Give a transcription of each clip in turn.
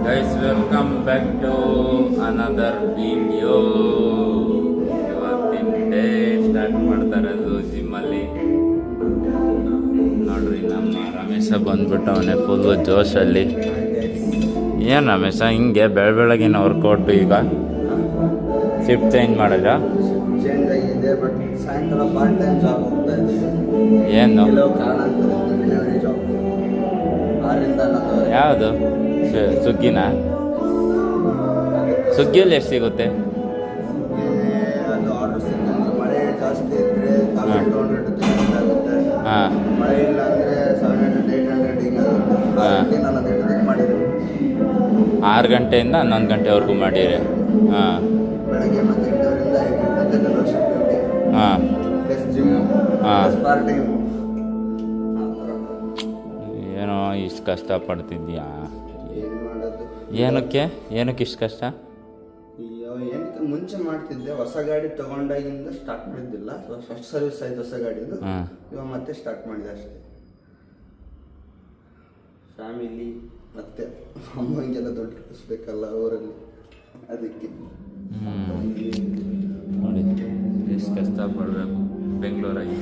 Guys welcome back to another video. ಇವತ್ತಿನ day start ಮಾಡ್ತಾ ಇರೋದು ಜಿಮ್ಮಲ್ಲಿ. ನೋಡ್ರಿ ನಮ್ಮ ರಮೇಶ ಬಂದ್ಬಿಟ್ಟು ಅವನೇ ಫುಲ್ಲು ಜೋಶಲ್ಲಿ. ಏನು ರಮೇಶ ಹಿಂಗೆ ಬೆಳಗಿನ ವರ್ಕೌಟ್ ಈಗ ಶಿಫ್ಟ್ ಚೇಂಜ್ ಮಾಡಿದ್ರ? ಚೇಂಜ್ ಆಗಿದೆ, ಬಟ್ ಸಾಯಂಕಾಲ ಪಾರ್ಟ್ ಟೈಮ್ ಜಾಬ್ ಹೋಗ್ತಾ ಇದ್ದೀವಿ. ಏನು ಡೆಲಿವರಿ ಜಾಬ್ 6ರಿಂದ 4. ಯಾವುದು? ಸುಗ್ಗಿನ? ಸುಗ್ಗಿಯಲ್ಲಿ ಎಷ್ಟು ಸಿಗುತ್ತೆ? ಅದು ಆರ್ಡರ್ಸ್ ಮಳೆ ಜಾಸ್ತಿ ಇದ್ದರೆ 1200 ಆಗುತ್ತೆ. ಹಾಂ, ಮಳೆ ಇಲ್ಲ ಅಂದರೆ 700 800 ಹಿಂಗಾಗುತ್ತೆ. ನಾನು 800 ಮಾಡಿದ್ದೀನಿ. 6 ಗಂಟೆಯಿಂದ 11 ಗಂಟೆವರೆಗೂ ಮಾಡಿರಿ. ಹಾಂ ಬೆಳಗ್ಗೆ ಮತ್ತು 8ರಿಂದ 5 ಗಂಟೆ ಶಿಫ್ಟ್. ಹಾಂ ಪ್ಲಸ್ ಜಿಮ್, ಹಾಂ. Plus part time. ಏನೋ ಇಷ್ಟು ಕಷ್ಟಪಡ್ತಿದ್ಯಾ? ಏನು ಮಾಡೋದು? ಏನಕ್ಕೆ ಇಷ್ಟು ಕಷ್ಟ? ಅಯ್ಯೋ, ಏನಕ್ಕೆ ಮುಂಚೆ ಮಾಡ್ತಿದ್ದೆ. ಹೊಸ ಗಾಡಿ ತಗೊಂಡಾಗಿಂದ ಸ್ಟಾರ್ಟ್ ಮಾಡಿದ್ದಿಲ್ಲ. ಫಸ್ಟ್ ಸರ್ವಿಸ್ ಆಯ್ತು ಹೊಸ ಗಾಡಿದು. ಹಾಂ, ಇವಾಗ ಮತ್ತೆ ಸ್ಟಾರ್ಟ್ ಮಾಡಿದೆ ಅಷ್ಟೇ. ಫ್ಯಾಮಿಲಿ ಮತ್ತೆ ಅಮ್ಮಂಗೆಲ್ಲ ದುಡ್ಡು ಕಳಿಸ್ಬೇಕಲ್ಲ ಊರಲ್ಲಿ, ಅದಕ್ಕೆ. ನೋಡಿ ಎಷ್ಟು ಕಷ್ಟಪಡಬೇಕು ಬೆಂಗಳೂರಾಗಿ.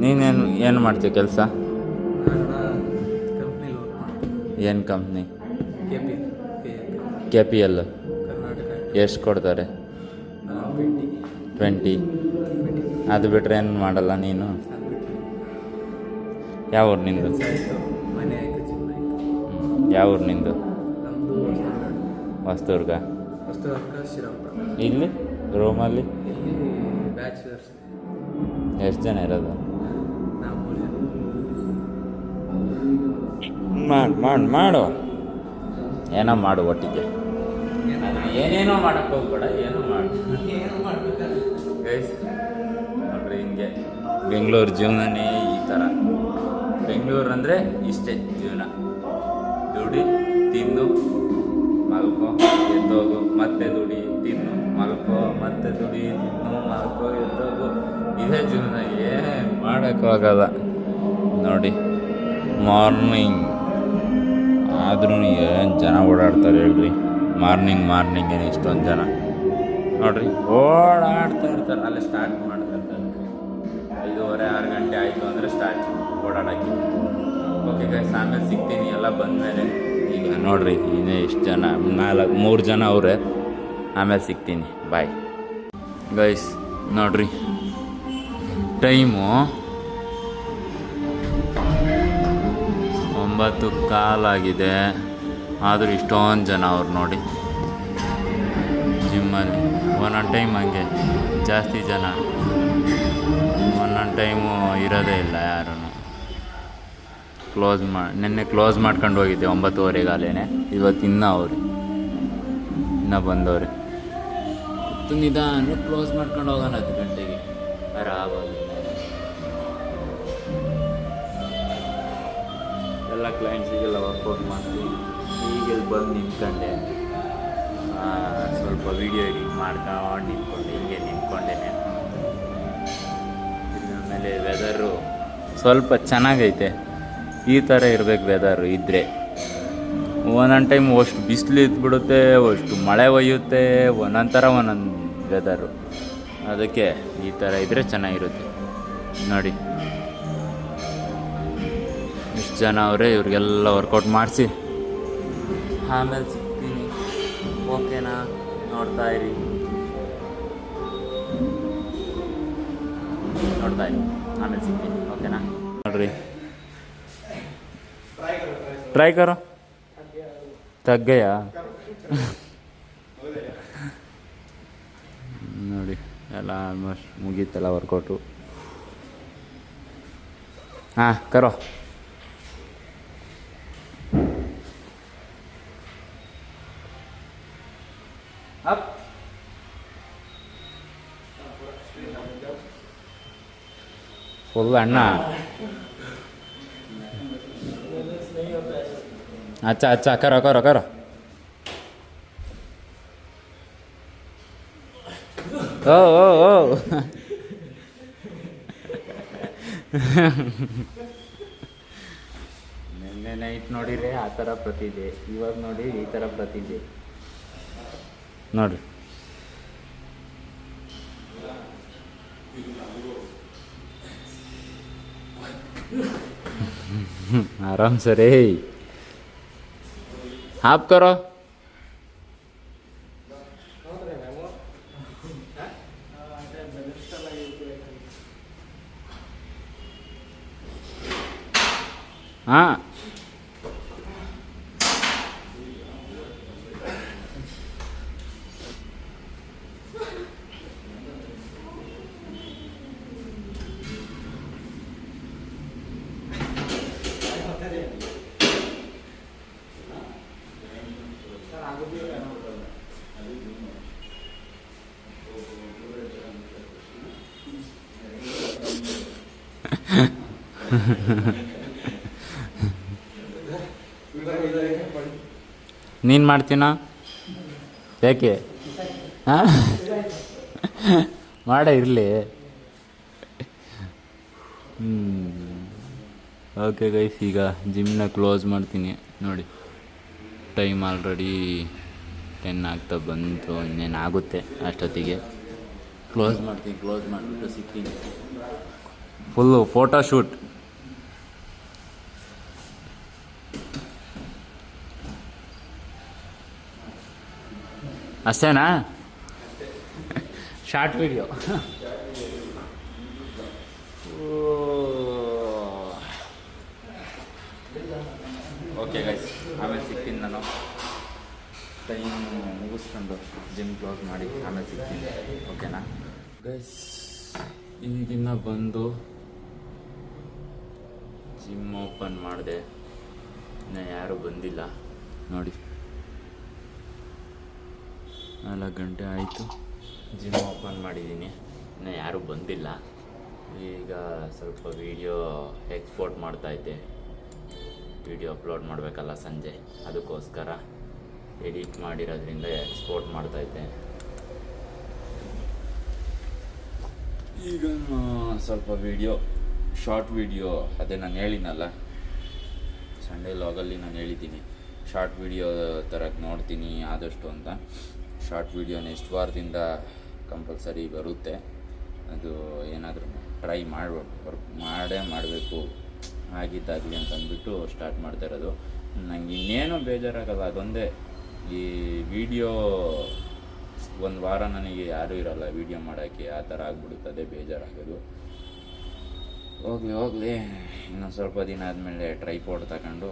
ನೀನೇನು ಏನು ಮಾಡ್ತೀಯ ಕೆಲಸ? ಏನು ಕಂಪ್ನಿ? K P L. ಎಷ್ಟು ಕೊಡ್ತಾರೆ? 20. ಅದು ಬಿಟ್ಟರೆ ಏನು ಮಾಡಲ್ಲ ನೀನು? ಯಾವ ಊರು ನಿಂದು? ಯಾವ ಊರು ನಿಂದು? ಹೊಸದುರ್ಗ. ಇಲ್ಲಿ ರೂಮಲ್ಲಿ ಎಷ್ಟು ಜನ ಇರೋದು? ಮಾಡು ಏನೋ ಮಾಡು ಒಟ್ಟಿಗೆ. ಏನೇನೋ ಮಾಡಕ್ಕೆ ಹೋಗ್ಬೇಡ, ಏನೋ ಮಾಡು. ಗೈಸ್ ನೋಡ್ರಿ, ಹಿಂಗೆ ಬೆಂಗಳೂರು ಜೀವನನೇ ಈ ಥರ. ಬೆಂಗಳೂರು ಅಂದರೆ ಇಷ್ಟೇ ಜೀವನ. ದುಡಿ, ತಿನ್ನು, ಮಲ್ಕೋ, ಎದ್ದೋಗು, ಮತ್ತೆ ದುಡಿ, ತಿನ್ನು, ಮಲ್ಕೋ, ಮತ್ತೆ ದುಡಿ, ತಿನ್ನು, ಮಲ್ಕೋ, ಎದ್ದೋಗು. ಇದೇ ಜೀವನ, ಏನು ಮಾಡೋಕ್ಕಾಗಲ್ಲ. ನೋಡಿ ಮಾರ್ನಿಂಗ್ ಆದ್ರೂ ಏನು ಜನ ಓಡಾಡ್ತಾರೆ ಹೇಳ್ರಿ. ಮಾರ್ನಿಂಗೇನು ಇಷ್ಟೊಂದು ಜನ ನೋಡ್ರಿ ಓಡಾಡ್ತಾ ಇರ್ತಾರೆ. ಅಲ್ಲೇ ಸ್ಟಾರ್ಟ್ ಮಾಡ್ತಿರ್ತಾರೆ. 5:30 6 ಗಂಟೆ ಆಯಿತು ಅಂದರೆ ಸ್ಟಾರ್ಟ್ ಓಡಾಡೋಕ್ಕೆ. ಓಕೆ ಗೈಸ್, ಆಮೇಲೆ ಸಿಗ್ತೀನಿ ಎಲ್ಲ ಬಂದಮೇಲೆ. ಈಗ ನೋಡ್ರಿ ಇನ್ನೇ ಇಷ್ಟು ಜನ, 3 ಜನ ಅವರೇ. ಆಮೇಲೆ ಸಿಗ್ತೀನಿ, ಬಾಯ್ ಗೈಸ್. ನೋಡ್ರಿ ಟೈಮು 9:15 ಆದರೂ ಇಷ್ಟೊಂದು ಜನ ಅವ್ರು ನೋಡಿ ಜಿಮ್ಮಲ್ಲಿ. ಒಂದೊಂದು ಟೈಮ್ ಹಂಗೆ ಜಾಸ್ತಿ ಜನ, ಒಂದೊಂದು ಟೈಮು ಇರೋದೇ ಇಲ್ಲ ಯಾರೂ. ನಿನ್ನೆ ಕ್ಲೋಸ್ ಮಾಡ್ಕೊಂಡು ಹೋಗಿದ್ದೆ 9:15 ಇವತ್ತು ಇನ್ನೂ ಬಂದವ್ರೆ. ನಿಧಾನ ಕ್ಲೋಸ್ ಮಾಡ್ಕೊಂಡು ಹೋಗೋಣ 10 ಗಂಟೆಗೆ ಆರಾಮಾಗಿ. ಎಲ್ಲ ಕ್ಲೈಂಟ್ಸಿಗೆಲ್ಲ ವರ್ಕೌಟ್ ಮಾಡ್ತೀವಿ. ಈಗೆಲ್ಲಿ ಬಂದು ನಿಂತ್ಕೊಂಡೆ, ಸ್ವಲ್ಪ ವೀಡಿಯೋ ಎಡಿಟ್ ಮಾಡ್ಕೊಂಡು ನಿಂತ್ಕೊಂಡೆ. ಆಮೇಲೆ ವೆದರು ಸ್ವಲ್ಪ ಚೆನ್ನಾಗೈತೆ. ಈ ಥರ ಇರಬೇಕು ವೆದರು ಇದ್ದರೆ. ಒಂದೊಂದು ಟೈಮ್ ಅಷ್ಟು ಬಿಸಿಲು ಇದ್ಬಿಡುತ್ತೆ, ಅಷ್ಟು ಮಳೆ ಒಯ್ಯುತ್ತೆ, ಒಂದೊಂದು ವೆದರು. ಅದಕ್ಕೆ ಈ ಥರ ಇದ್ದರೆ ಚೆನ್ನಾಗಿರುತ್ತೆ. ನೋಡಿ ಇಷ್ಟು ಜನ ಅವರೇ, ಇವ್ರಿಗೆಲ್ಲ ವರ್ಕೌಟ್ ಮಾಡಿಸಿ ಆಮೇಲೆ ಸಿಗ್ತೀನಿ. ಓಕೆನಾ? ನೋಡ್ತಾ ಇರಿ, ಆಮೇಲೆ ಸಿಗ್ತೀನಿ. ಓಕೆನಾ? ನೋಡ್ರಿ ಟ್ರೈ ಕರೋ ತಗ್ಗಯ್ಯ. ನೋಡಿ ಎಲ್ಲ ಆಲ್ಮೋಸ್ಟ್ ಮುಗೀತಲ್ಲ ವರ್ಕೌಟು. ಹಾಂ ಕರೋ. ಅಪ್ ಫುಲ್ ಅಣ್ಣ. ಅಚ್ಚಾ ಕರೋ. ಓ ನಿನ್ನೆ ನೈಟ್ ನೋಡಿದ್ರೆ ಆ ಥರ ಪ್ರತಿದೆ, ಇವಾಗ ನೋಡಿ ಈ ಥರ ಪ್ರತಿದೆ ನೋಡ್ರಿ. आराम से रे आप करो. हाँ ನೀನು ಮಾಡ್ತೀನ ಯಾಕೆ ಹಾಂ ಮಾಡ ಇರಲಿ. ಓಕೆ ಗೈಸ್, ಈಗ ಜಿಮ್ನ ಕ್ಲೋಸ್ ಮಾಡ್ತೀನಿ ನೋಡಿ. ಟೈಮ್ ಆಲ್ರೆಡಿ 10 ಆಗ್ತಾ ಬಂತು, ಇನ್ನೇನು ಆಗುತ್ತೆ ಅಷ್ಟೊತ್ತಿಗೆ. ಕ್ಲೋಸ್ ಮಾಡ್ತೀನಿ. ಕ್ಲೋಸ್ ಮಾಡಿಬಿಟ್ಟು ಸಿಗ್ತೀನಿ. Full photo shoot. ಅಷ್ಟೇನಾ? Short video. ಓಕೆ ಗೈಸ್, ಆಮೇಲೆ ಸಿಗ್ತೀನಿ ನಾನು. ಟೈಮ್ ಮುಗಿಸ್ಕೊಂಡು ಜಿಮ್ ಕ್ಲೋಸ್ ಮಾಡಿ ಆಮೇಲೆ ಸಿಗ್ತೀನಿ. ಓಕೆನಾ ಗೈಸ್? ಈಗಿನ್ನ ಬಂದು ಜಿಮ್ ಓಪನ್ ಮಾಡಿದೆ. ಇನ್ನು ಯಾರೂ ಬಂದಿಲ್ಲ ನೋಡಿ. 4 ಗಂಟೆ ಆಯಿತು, ಜಿಮ್ ಓಪನ್ ಮಾಡಿದ್ದೀನಿ, ಇನ್ನು ಯಾರೂ ಬಂದಿಲ್ಲ. ಈಗ ಸ್ವಲ್ಪ ವೀಡಿಯೋ ಎಕ್ಸ್ಪೋರ್ಟ್ ಮಾಡ್ತಾಯಿದ್ದೆ. ವೀಡಿಯೋ ಅಪ್ಲೋಡ್ ಮಾಡಬೇಕಲ್ಲ ಸಂಜೆ, ಅದಕ್ಕೋಸ್ಕರ ಎಡಿಟ್ ಮಾಡಿರೋದ್ರಿಂದ ಎಕ್ಸ್ಪೋರ್ಟ್ ಮಾಡ್ತಾಯಿದ್ದೆ. ಈಗ ಸ್ವಲ್ಪ ವೀಡಿಯೋ, ಶಾರ್ಟ್ ವೀಡಿಯೋ, ಅದೇ ನಾನು ಹೇಳಿನಲ್ಲ ಸಂಡೇ ಲಾಗಲ್ಲಿ ನಾನು ಹೇಳಿದ್ದೀನಿ, ಶಾರ್ಟ್ ವೀಡಿಯೋ ಥರಕ್ಕೆ ನೋಡ್ತೀನಿ ಆದಷ್ಟು ಅಂತ. ಶಾರ್ಟ್ ವೀಡಿಯೋ ನೆಕ್ಸ್ಟ್ ವಾರದಿಂದ ಕಂಪಲ್ಸರಿ ಬರುತ್ತೆ. ಅದು ಏನಾದರೂ ಟ್ರೈ ಮಾಡಬೇಕು ಆಗಿದ್ದಾಗಲಿ ಅಂತಂದ್ಬಿಟ್ಟು ಸ್ಟಾರ್ಟ್ ಮಾಡ್ತಾ ಇರೋದು. ನಂಗೆ ಇನ್ನೇನು ಬೇಜಾರಾಗಲ್ಲ, ಅದೊಂದೇ ಈ ವಿಡಿಯೋ ಒಂದು ವಾರ ನನಗೆ ಯಾರೂ ಇರೋಲ್ಲ ವೀಡಿಯೋ ಮಾಡೋಕ್ಕೆ, ಆ ಥರ ಆಗ್ಬಿಡುತ್ತದೆ, ಬೇಜಾರಾಗೋದು. ಹೋಗಲಿ ಇನ್ನೊಂದು ಸ್ವಲ್ಪ ದಿನ ಆದಮೇಲೆ ಟ್ರೈಪಾಡ್ ತಗೊಂಡು,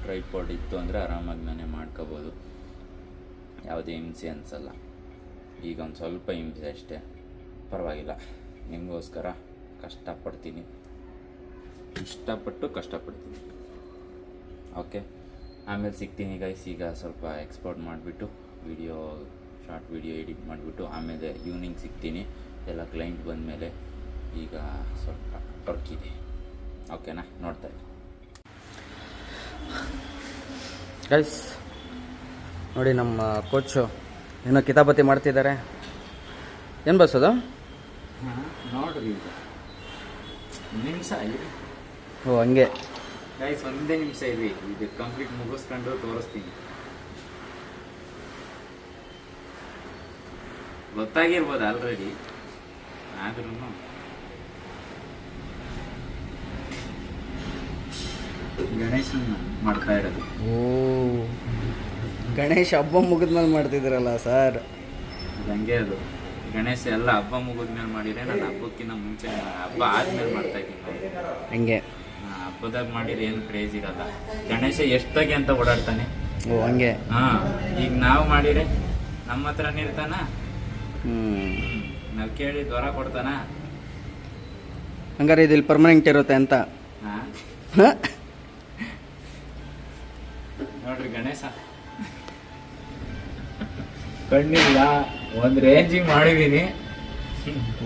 ಟ್ರೈಪಾಡ್ ಇತ್ತು ಅಂದರೆ ಆರಾಮಾಗಿ ನಾನೇ ಮಾಡ್ಕೋಬೋದು, ಯಾವುದೇ ಹಿಂಸೆ ಅನಿಸಲ್ಲ. ಈಗ ಒಂದು ಸ್ವಲ್ಪ ಹಿಂಸೆ ಅಷ್ಟೇ, ಪರವಾಗಿಲ್ಲ. ನಿಮಗೋಸ್ಕರ ಕಷ್ಟಪಡ್ತೀನಿ. ಓಕೆ, ಆಮೇಲೆ ಸಿಗ್ತೀನಿ ಗೈಸ್. ಈಗ ಸ್ವಲ್ಪ ಎಕ್ಸ್ಪೋರ್ಟ್ ಮಾಡಿಬಿಟ್ಟು ವಿಡಿಯೋ, ಶಾರ್ಟ್ ವಿಡಿಯೋ ಎಡಿಟ್ ಮಾಡಿಬಿಟ್ಟು ಆಮೇಲೆ ಈವ್ನಿಂಗ್ ಸಿಗ್ತೀನಿ, ಎಲ್ಲ ಕ್ಲೈಂಟ್ ಬಂದಮೇಲೆ. ಈಗ ಸ್ವಲ್ಪ ವರ್ಕ್ ಇದೆ, ಓಕೆನಾ? ನೋಡ್ತಾ ಇದ್ದೀನಿ ಗೈಸ್ ನೋಡಿ. ನಮ್ಮ ಕೋಚು ಏನೋ ಕಿತಾಪತಿ ಮಾಡ್ತಿದ್ದಾರೆ. ಏನು ಬಸ್ ಅದು? ನೋಡ್ರಿ, ಈಗ ನಿಮಿಷ ಇದೆ. ಓ ಹಂಗೆ ಗೈಸ್, ಒಂದೇ ನಿಮಿಷ ಇದೆ, ಇದು ಕಂಪ್ಲೀಟ್ ಮುಗಿಸ್ಕೊಂಡು ತೋರಿಸ್ತೀನಿ. ಗೊತ್ತಾಗಿರ್ಬೋದು ಆಲ್ರೆಡಿ, ಆದ್ರೂ ಗಣೇಶನ ಮಾಡ್ತಾ ಇರೋದು. ಓ ಗಣೇಶ ಹಬ್ಬ ಮುಗಿದ್ಮೇಲೆ ಮಾಡ್ತಿದ್ದೀರಲ್ಲ ಸರ್? ಹಂಗೆ ಅದು ಗಣೇಶ ಎಲ್ಲ ಹಬ್ಬ ಮುಗಿದ್ಮೇಲೆ ಮಾಡಿದ್ರೆ, ನಾನು ಹಬ್ಬಕ್ಕಿಂತ ಮುಂಚೆ, ಹಬ್ಬ ಆದ್ಮೇಲೆ ಮಾಡ್ತಾ ಇದ್ದೀನಿ. ಹಂಗೆ ಹಬ್ಬದಾಗ ಮಾಡಿದ್ರೆ ಏನು ಕ್ರೇಜ್ ಇರಲ್ಲ. ಗಣೇಶ ಎಷ್ಟಾಗಿ ಅಂತ ಓಡಾಡ್ತಾನೆ. ಓ ಹಂಗೆ. ಹಾಂ, ಈಗ ನಾವು ಮಾಡಿದ್ರೆ ನಮ್ಮ ಹತ್ರನೇ ಇರ್ತಾನ, ನಾವು ಕೇಳಿ ದ್ವರ ಕೊಡ್ತಾನ. ಹಂಗಾರೆ ಇದು ಇಲ್ಲಿ ಪರ್ಮನೆಂಟ್ ಇರುತ್ತೆ ಅಂತ. ಹಾಂ ನೋಡ್ರಿ, ಗಣೇಶ ಕಣ್ಣಿಲ್ಲ, ಒಂದು ರೇಂಜಿಗೆ ಮಾಡಿದೀನಿ.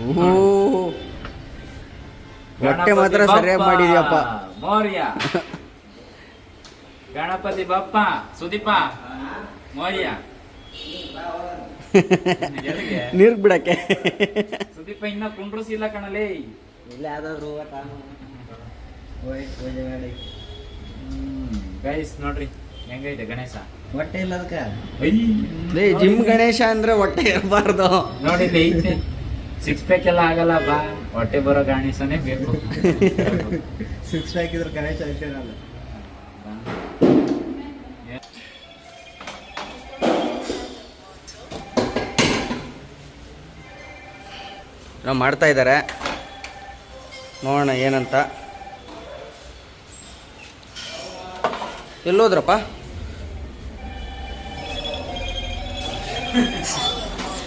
ಓ ಹೊಟ್ಟೆ ಮಾತ್ರ ಸರಿಯಾಗಿ ಮಾಡಿದ್ಯಪ್ಪ. ಮೌರ್ಯ ಗಣಪತಿ ಬಪ್ಪ ಸುದೀಪ ಮೌರ್ಯ. ನೀರ್ಗ್ ಬಿಡಕ್ಕೆ ಸುದೀಪ ಇನ್ನ ಕುಂಡ್ರಸಿಲ್ಲ ಕಣಲೇ. ಇಲ್ಲ ಯಾವ್ದಾದ್ರು ಗೈಸ್ ನೋಡ್ರಿ ಹೆಂಗೈತೆ ಗಣೇಶ. ಹೊಟ್ಟೆ ಇಲ್ಲ ಅದಕ್ಕೆ. ಜಿಮ್ ಗಣೇಶ ಅಂದ್ರೆ ಹೊಟ್ಟೆ ಇರಬಾರ್ದು. ನೋಡಿ ಇಲ್ಲಿ ಐತೆ, 6 ಪ್ಯಾಕ್ ಎಲ್ಲ ಆಗಲ್ಲ ಬಾ, ಹೊಟ್ಟೆ ಬರೋ ಗಣೇಶನೇ ಬೇಕು. 6 ಪ್ಯಾಕ್ ಇದ್ರೆ ಗಣೇಶ ಐತೇನಲ್ಲ. ನಾವು ಮಾಡ್ತಾ ಇದ್ದಾರೆ, ನೋಡೋಣ ಏನಂತ. ಎಲ್ಲೋದ್ರಪ್ಪ?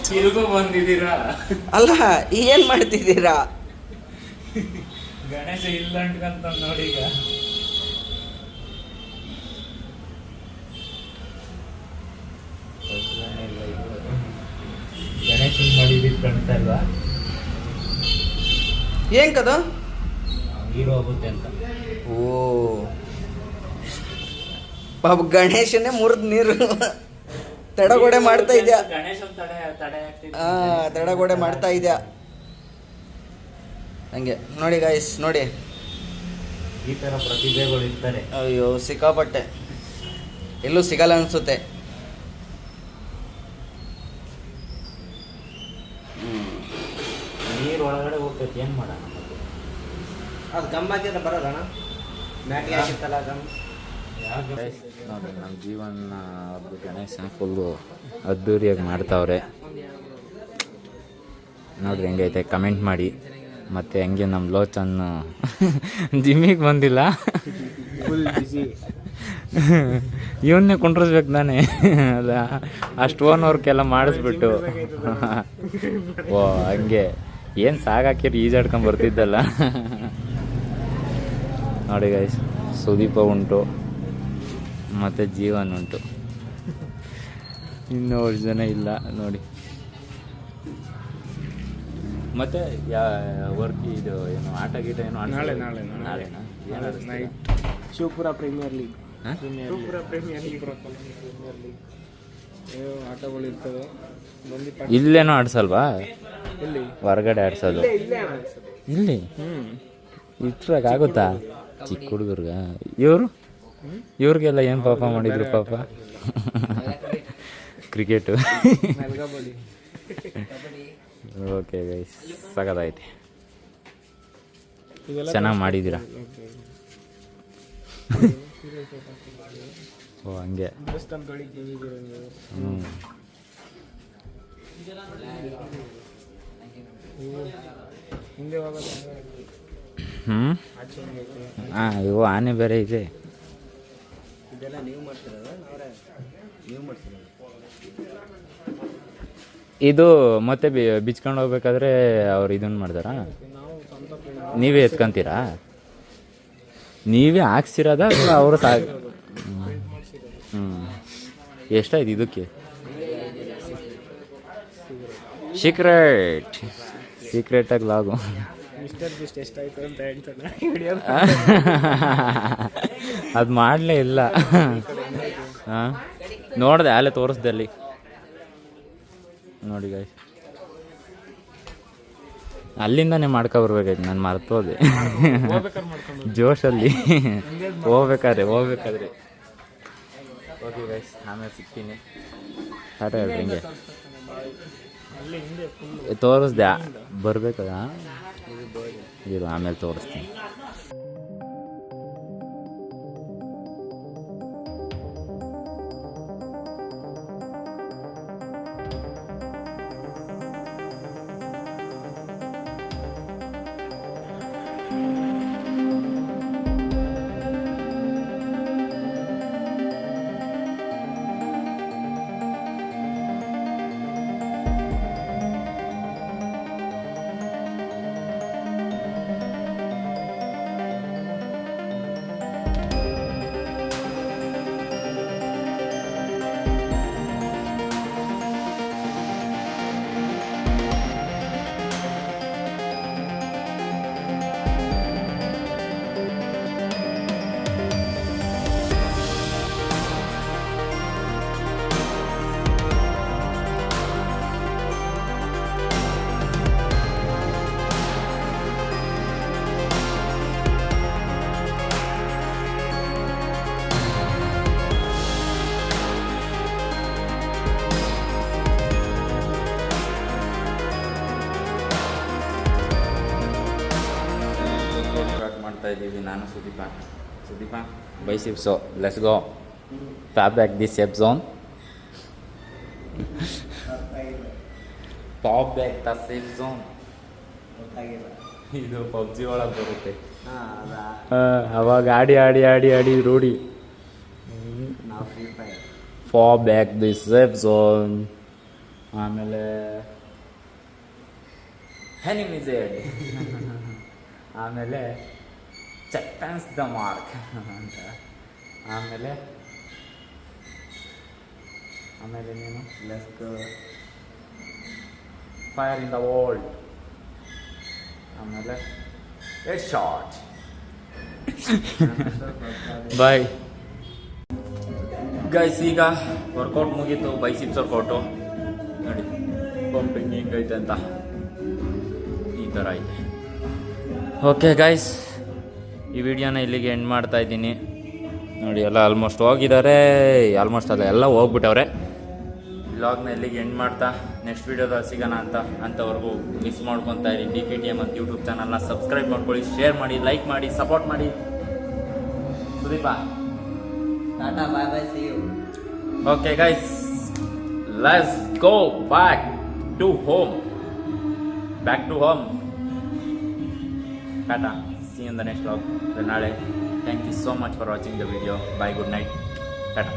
ತಿರುಗು ಬಂದಿದ್ದೀರಾ? ಅಲ್ಲ, ಏನು ಮಾಡ್ತಿದ್ದೀರಾ? ಗಣೇಶ ಇಲ್ಲ ಅಂಟ್ಕಂತ ನೋಡಿ ಈಗ. ಗಣೇಶ ಮಾಡಿದ್ದು ಕಾಣ್ತಾ ಇಲ್ವಾ? ಏನ್ ಕದು? ನೀರು ಹೋಗುತ್ತೆ ಅಂತ. ಓ ಪಾಪ ಗಣೇಶನೇ ಮುರಿದ್ ನೀರು ತಡಗೋಡೆ ಮಾಡ್ತಾ ಇದ್ಯಾ? ಗಣೇಶ ತಡೆ ತಡಗೋಡೆ ಮಾಡ್ತಾ ಇದ್ಯಾ ಹಂಗೆ. ನೋಡಿ ಗಾಯ್ಸ್, ನೋಡಿ ಈ ತರ ಪ್ರತಿಭೆಗಳು ಇರ್ತಾರೆ. ಅಯ್ಯೋ ಸಿಕ್ಕಾಪಟ್ಟೆ, ಎಲ್ಲೂ ಸಿಗಲ್ಲ ಅನ್ಸುತ್ತೆ. ನೀರು ಒಳಗಡೆ ಹೋಗ್ತೈತೆ, ಏನ್ ಮಾಡೋಣ? ಅದು ಗಮ್ ಹಾಕಿದ್ರೆ ಬರೋದಣ್ಣ, ಮ್ಯಾಟಿಗೆ ಹಾಕಿತ್ತಲ್ಲ ಗಮ್. ನೋಡಿ ನಮ್ಮ ಜೀವನ ಅವ್ರದ್ದು ಗಣೇಶ ಫುಲ್ಲು ಅದ್ದೂರಿಯಾಗಿ ಮಾಡ್ತಾವ್ರೆ. ನೋಡ್ರಿ ಹೆಂಗೈತೆ, ಕಮೆಂಟ್ ಮಾಡಿ. ಮತ್ತು ಹಂಗೆ ನಮ್ಮ ಲೋಚನ್ನು ಜಿಮ್ಮಿಗೆ ಬಂದಿಲ್ಲ, ಫುಲ್ ಬಿಸಿ. ಇವನ್ನೇ ಕುಂಡ್ರಿಸ್ಬೇಕು ತಾನೆ, ಅಲ್ಲ ಅಷ್ಟು ಓನ್ ವರ್ಕೆಲ್ಲ ಮಾಡಿಸ್ಬಿಟ್ಟು. ಓ ಹಂಗೆ ಏನು ಸಾಗಾಕಿರಿ ಈಜಾಡ್ಕೊಂಡು ಬರ್ತಿದ್ದಲ್ಲ. ನೋಡಿ ಗೈಸ್, ಸುದೀಪ ಉಂಟು ಮತ್ತು ಜೀವನ್ ಉಂಟು, ಇನ್ನೂ 8 ಜನ ಇಲ್ಲ ನೋಡಿ. ಮತ್ತು ವರ್ಕ್ ಇದು ಏನು ಆಟ ಗೀಟ ಏನು ನಾಳೆನಾ ಏನು ಶಿವಪುರ ಪ್ರೀಮಿಯರ್ ಲೀಗ್. ಆಟಗಳು ಇರ್ತವೆ. ಇಲ್ಲೇನೋ ಆಡ್ಸಲ್ವಾ? ಹೊರಗಡೆ ಆಡ್ಸೋದು ಇಲ್ಲಿ ಇಟ್ರಾಗ ಆಗುತ್ತಾ? ಚಿಕ್ಕ ಹುಡುಗರ್ಗ ಇವ್ರಿಗೆಲ್ಲ ಏನು ಪಾಪ ಮಾಡಿದ್ರು ಪಾಪ. ಕ್ರಿಕೆಟು. ಓಕೆ ಗೈಸ್, ಸಗದೈತೆ, ಚೆನ್ನಾಗಿ ಮಾಡಿದ್ದೀರಾ. ಓ ಹಂಗೆ. ಹ್ಞೂ ಹಾಂ, ಇವು ಆನೆ ಬೇರೆ ಇದೆ. ಇದು ಮತ್ತೆ ಬಿಚ್ಕೊಂಡು ಹೋಗ್ಬೇಕಾದ್ರೆ ಅವ್ರು ಇದನ್ನು ಮಾಡ್ತಾರಾ? ನೀವೇ ಎತ್ಕೊಂತೀರಾ? ನೀವೇ ಹಾಕ್ಸಿರೋದ ಅವರು ಎಷ್ಟಾಯ್ತು ಇದಕ್ಕೆ? ಸೀಕ್ರೆಟಾಗಿ ಲಾಗು. ಅದು ಮಾಡಲೇ ಇಲ್ಲ. ಹಾಂ ನೋಡಿದೆ, ಅಲ್ಲೇ ತೋರಿಸ್ದೆ ಅಲ್ಲಿ ನೋಡಿ ಗಾಯ್ಸ್. ಅಲ್ಲಿಂದಾನೇ ಮಾಡ್ಕೊಬರ್ಬೇಕಾಯ್ತು, ನಾನು ಮರ್ತೋದೆ ಜೋಶಲ್ಲಿ. ಹೋಗ್ಬೇಕಾದ್ರೆ ಓಕೆ ಗೈಸ್, ಆಮೇಲೆ ಸಿಗ್ತೀನಿ. ಸ್ಟಾರ್ಟ್ ಹೇಳ್ರಿ ಹಿಂಗೆ ತೋರಿಸ್ದೆ, ಬರ್ಬೇಕದ ಇದು ಆಮೇಲೆ ತೋರಿಸ್ತೀನಿ. ಇದ್ದೀವಿ ನಾನು Sudeep biceps let's go pop back the safe zone pop back the safe zone ಗೊತ್ತಾಗಿಲ್ಲ. ಇದು ಪಬ್ಜಿ ಒಳಗೆ ಬರುತ್ತೆ ಅದಾ ಅವಾಗ ಆಡಿ ರೂಢಿ ನಾವು free fire. Pop back the safe zone ಆಮೇಲೆ ಹೆನಿಮಿಸೆಡ್ ಆಮೇಲೆ ಚೆಕ್ಪೆನ್ಸ್ ದ ಮಾರ್ಕ್ ಅಂತ ಆಮೇಲೆ ನೀನು let's go. Fire in the world ಆಮೇಲೆ ಎ ಶಾರ್ಟ್ ಬಾಯ್ ಗೈಸ್. ಈಗ ವರ್ಕೌಟ್ ಮುಗೀತು, ಬೈಸಿಪ್ಸ್ ವರ್ಕೌಟು ನೋಡಿ ಪಂಪಿಂಗ್ ಹೆಂಗೈತೆ ಅಂತ ಈ ಥರ ಐತೆ. ಓಕೆ ಗೈಸ್, ಈ ವಿಡಿಯೋನ ಇಲ್ಲಿಗೆ ಎಂಡ್ ಮಾಡ್ತಾ ಇದ್ದೀನಿ ನೋಡಿ. ಎಲ್ಲ ಆಲ್ಮೋಸ್ಟ್ ಹೋಗಿದ್ದಾರೆ, ಆಲ್ಮೋಸ್ಟ್ ಅಲ್ಲ ಎಲ್ಲ ಹೋಗ್ಬಿಟ್ಟವ್ರೆ. ವ್ಲಾಗ್ನ ಇಲ್ಲಿಗೆ ಎಂಡ್ ಮಾಡ್ತಾ ನೆಕ್ಸ್ಟ್ ವೀಡಿಯೋದಲ್ಲಿ ಸಿಗೋಣ ಅಂಥವರೆಗೂ ಮಿಸ್ ಮಾಡ್ಕೊತಾ ಇರಿ. DKTM ಅಂತ ಯೂಟ್ಯೂಬ್ ಚಾನಲ್ನ ಸಬ್ಸ್ಕ್ರೈಬ್ ಮಾಡ್ಕೊಳ್ಳಿ, ಶೇರ್ ಮಾಡಿ, ಲೈಕ್ ಮಾಡಿ, ಸಪೋರ್ಟ್ ಮಾಡಿ. ಸುದೀಪ ಟಾಟಾ bye bye, see you. Okay guys, let's go back to home. ಟಾಟಾ, see in the next vlog ನಾಳೆ. Thank you so much for watching the video. Bye, good night, Tata.